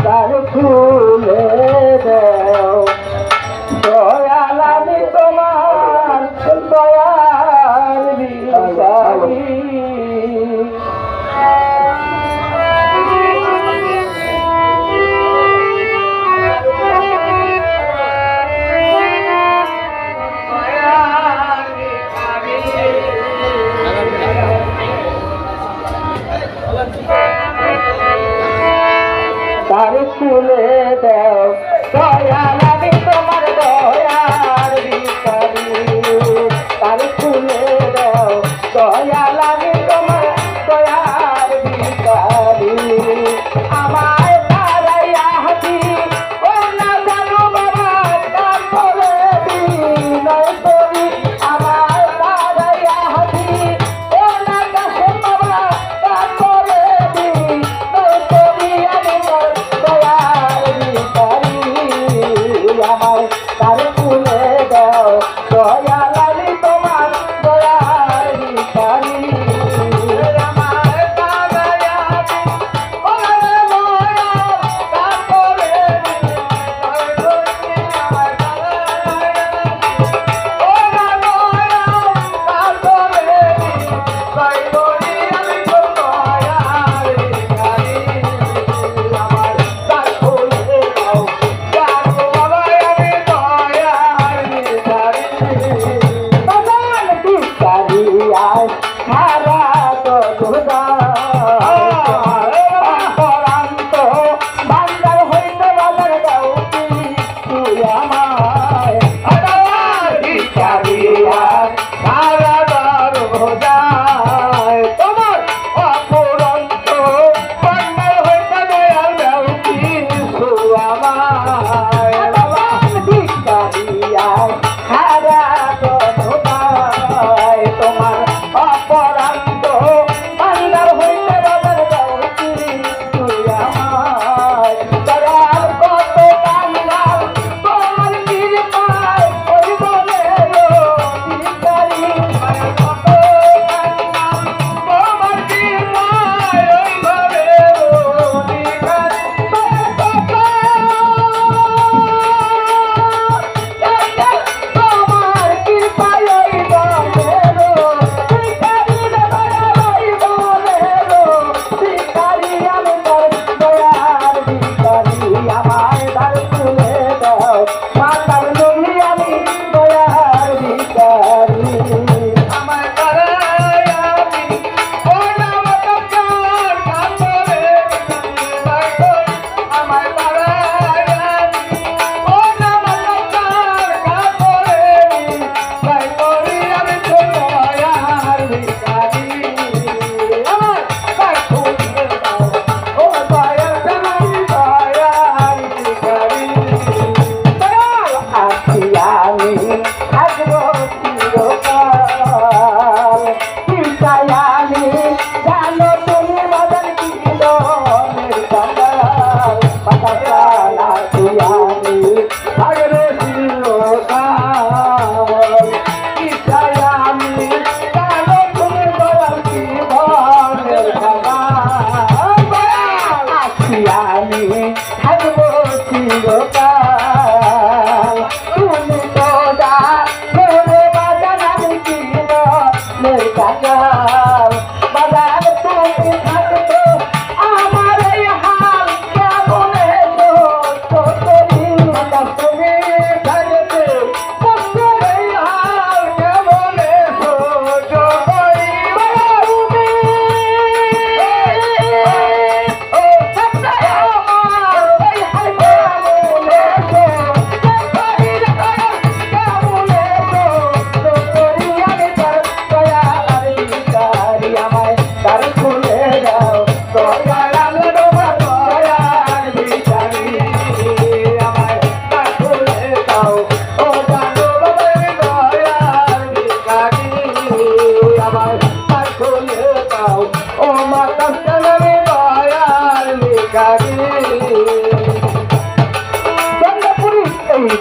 তার খুলে দেও দয়াল আমি তোমার দয়ার ভিখারি তার খুলে দেও দয়াল আমি তোমার দয়ার ভিখারি তার খুলে দেও দয়াল আমি তোমার দয়ার ভিখারি আমায় তারাইয়া হাতি ও না জানো বাবা তারপরে বিনয় করি আমায় তারাইয়া হাতি ও না কাছে বাবা তারপরে বিনয় করি আমি দয়ার ভিখারি আমার তার খুলে দাও দয়াল আমি তোমার দয়ার ভিখারি আমার তারাইয়া হাতি ও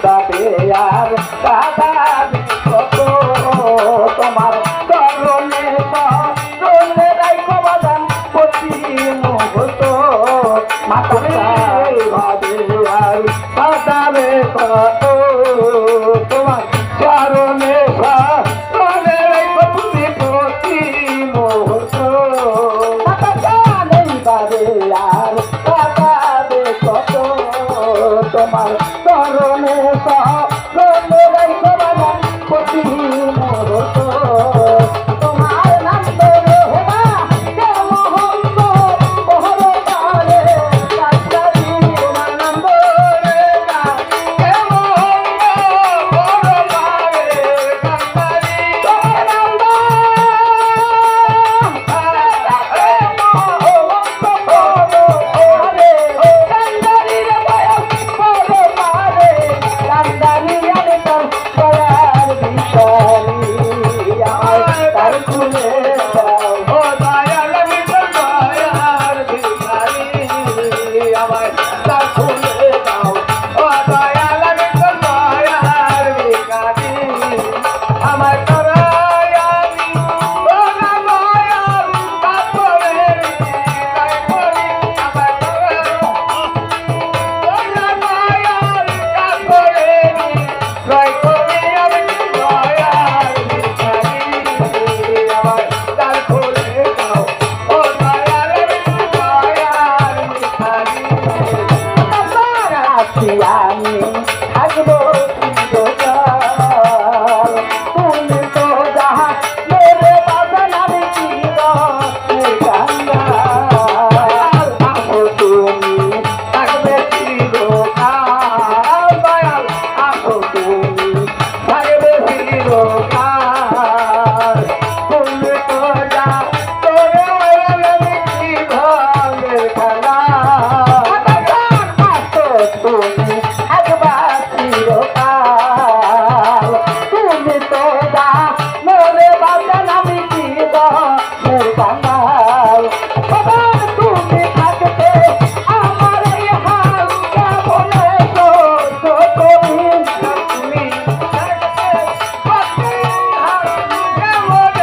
তারপরে আর কাদা কত তোমার চরণে রাইখো বাদান পতি বাদে আর কাটাবে কত তোমার চরণে সরণে রাখো বাবা প্রতি মুহূর্ত তোমার নাম ধরে হেবা কেমন বহর কালে কাটাবি তোমার নাম ধরে না কেমন বহর কালে কাটাবি তোমার নাম আমি থাকবো চিরকাল তুমি তো যাহা মেরে বাজান আমি চিরকাল আসো তুমি থাকবে চিরকাল দয়াল আসো তুমি থাকবে চিরকাল তুমি তো যা তোরে আমি জীবনের খেলা তুমি একবার চিরকাল তুমি তো যা মোরে বাজান আমি জীবনের কাঙাল বাবা তুমি থাকতে আমার এই হাল কেমন তুমি থাকতে হাল কেমন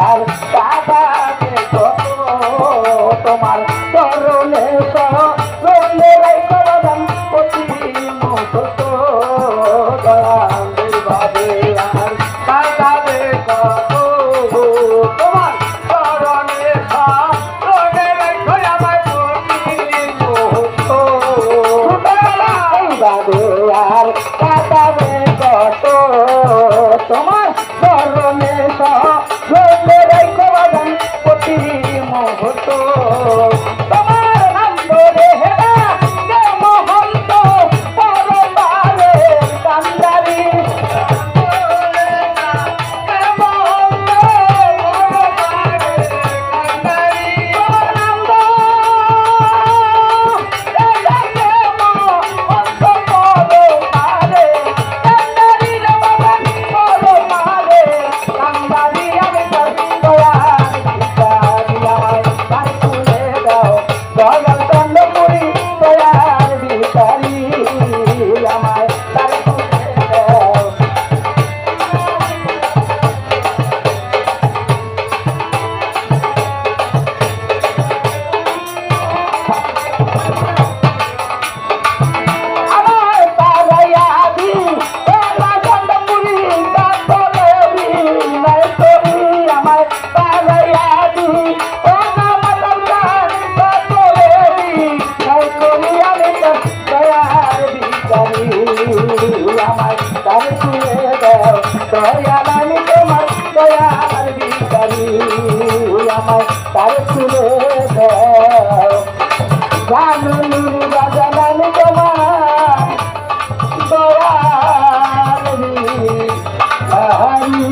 আর কাটাবে কত তোমার চরণে সরণে রাখো বাজান প্রতি মুহূর্ত দয়ালের বাদে আর কাটাবে কত তোমার চরণে সরণে রাখো আমার প্রতি মুহূর্ত এই বাদে আর কাটাবে কত তোমার চরণে সরণে রাখো বাজান প্রতি মুহূর্ত তোমার নাম ধরে হেবা কে মহন্ত পরবারে কান্দারি দয়ালানি তোমার দয়ার ভিখারি আমায় তার তুলে দাও জানুনি বাজানানি তোমার দয়ার ভিখারি